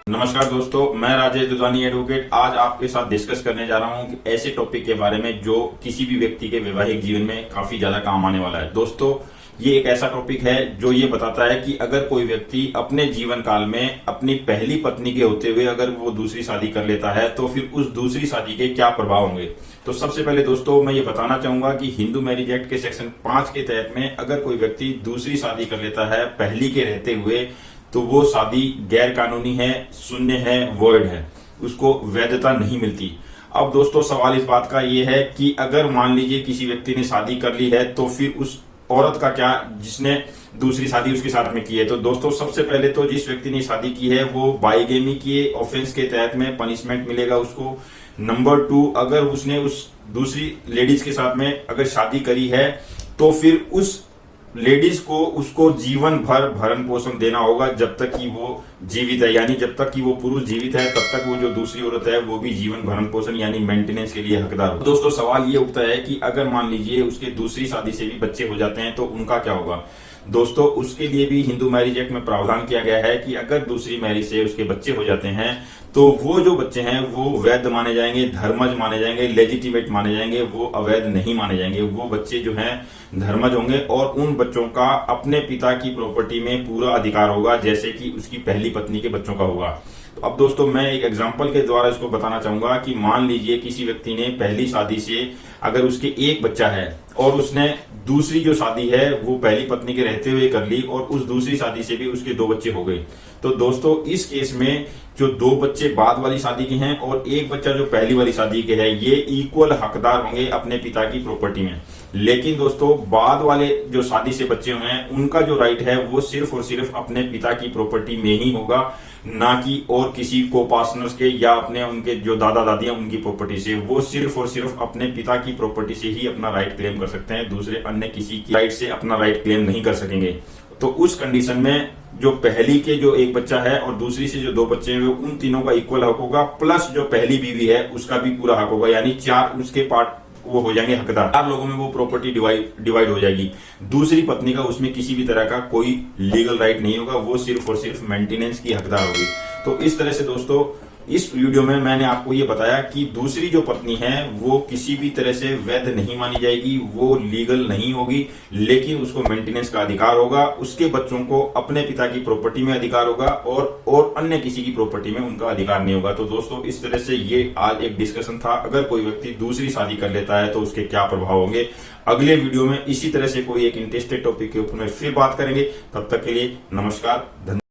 नमस्कार दोस्तों, मैं राजेश दुधानी एडवोकेट आज आपके साथ डिस्कस करने जा रहा हूं कि ऐसे टॉपिक के बारे में जो किसी भी व्यक्ति के वैवाहिक जीवन में काफी ज्यादा काम आने वाला है। दोस्तों, ये एक ऐसा टॉपिक है जो ये बताता है कि अगर कोई व्यक्ति अपने जीवन काल में अपनी पहली पत्नी के होते हुए अगर वो दूसरी शादी कर लेता है तो फिर उस दूसरी शादी के क्या प्रभाव होंगे। तो सबसे पहले दोस्तों मैं ये बताना चाहूंगा कि हिंदू मैरिज एक्ट के सेक्शन 5 के तहत में अगर कोई व्यक्ति दूसरी शादी कर लेता है पहली के रहते हुए तो वो शादी गैर कानूनी है, शून्य है, वॉइड है, उसको वैधता नहीं मिलती। अब दोस्तों सवाल इस बात का ये है कि अगर मान लीजिए किसी व्यक्ति ने शादी कर ली है तो फिर उस औरत का क्या जिसने दूसरी शादी उसके साथ में की है। तो दोस्तों सबसे पहले तो जिस व्यक्ति ने शादी की है वो बाइगेमी के ऑफेंस के तहत में पनिशमेंट मिलेगा उसको। नंबर 2, अगर उसने उस दूसरी लेडीज के साथ में अगर शादी करी है तो फिर उस लेडीज को उसको जीवन भर भरण पोषण देना होगा जब तक कि वो जीवित है, यानी जब तक कि वो पुरुष जीवित है तब तक वो जो दूसरी औरत है वो भी जीवन भरण पोषण यानी मेंटेनेंस के लिए हकदार हो। दोस्तों सवाल ये उठता है कि अगर मान लीजिए उसके दूसरी शादी से भी बच्चे हो जाते हैं तो उनका क्या होगा। दोस्तों उसके लिए भी हिंदू मैरिज एक्ट में प्रावधान किया गया है कि अगर दूसरी मैरिज से उसके बच्चे हो जाते हैं तो वो जो बच्चे हैं वो वैध माने जाएंगे, धर्मज माने जाएंगे, लेजिटिमेट माने जाएंगे, वो अवैध नहीं माने जाएंगे। वो बच्चे जो हैं धर्मज होंगे और उन बच्चों का अपने पिता की प्रॉपर्टी में पूरा अधिकार होगा जैसे कि उसकी पहली पत्नी के बच्चों का होगा। तो अब दोस्तों मैं एक एग्जांपल के द्वारा इसको बताना चाहूंगा कि मान लीजिए किसी व्यक्ति ने पहली शादी से अगर उसके एक बच्चा है और उसने दूसरी जो शादी है वो पहली पत्नी के रहते हुए कर ली और उस दूसरी शादी से भी उसके 2 बच्चे हो गए। तो दोस्तों इस केस में जो 2 बच्चे बाद वाली शादी के हैं और एक बच्चा जो पहली वाली शादी के है ये इक्वल हकदार होंगे अपने पिता की प्रॉपर्टी में। लेकिन दोस्तों बाद वाले जो शादी से बच्चे हुए हैं उनका जो राइट है वो सिर्फ और सिर्फ अपने पिता की प्रॉपर्टी में ही होगा, ना कि और किसी को पार्टनर्स के या अपने उनके जो दादा दादियां उनकी प्रॉपर्टी से। वो सिर्फ और सिर्फ अपने पिता की प्रॉपर्टी से ही अपना राइट क्लेम कर सकते हैं, दूसरे अन्य किसी की राइट से अपना राइट क्लेम नहीं कर सकेंगे। तो उस कंडीशन में जो पहली के जो एक बच्चा है और दूसरी से जो 2 बच्चे हैं उन तीनों का इक्वल हक होगा, प्लस जो पहली बीवी है उसका भी पूरा हक होगा, यानी 4 उसके पार्ट वो हो जाएंगे हकदार। 4 लोगों में वो प्रॉपर्टी डिवाइड हो जाएगी। दूसरी पत्नी का उसमें किसी भी तरह का कोई लीगल राइट नहीं होगा, वो सिर्फ और सिर्फ मेंटेनेंस की हकदार होगी। तो इस तरह से दोस्तों इस वीडियो में मैंने आपको ये बताया कि दूसरी जो पत्नी है वो किसी भी तरह से वैध नहीं मानी जाएगी, वो लीगल नहीं होगी, लेकिन उसको मेंटेनेंस का अधिकार होगा, उसके बच्चों को अपने पिता की प्रॉपर्टी में अधिकार होगा और अन्य किसी की प्रॉपर्टी में उनका अधिकार नहीं होगा। तो दोस्तों इस तरह से ये आज एक डिस्कशन था। अगर कोई व्यक्ति दूसरी शादी कर लेता है तो उसके क्या प्रभाव होंगे। अगले वीडियो में इसी तरह से कोई एक इंटरेस्टेड टॉपिक के ऊपर में फिर बात करेंगे। तब तक के लिए नमस्कार, धन्यवाद।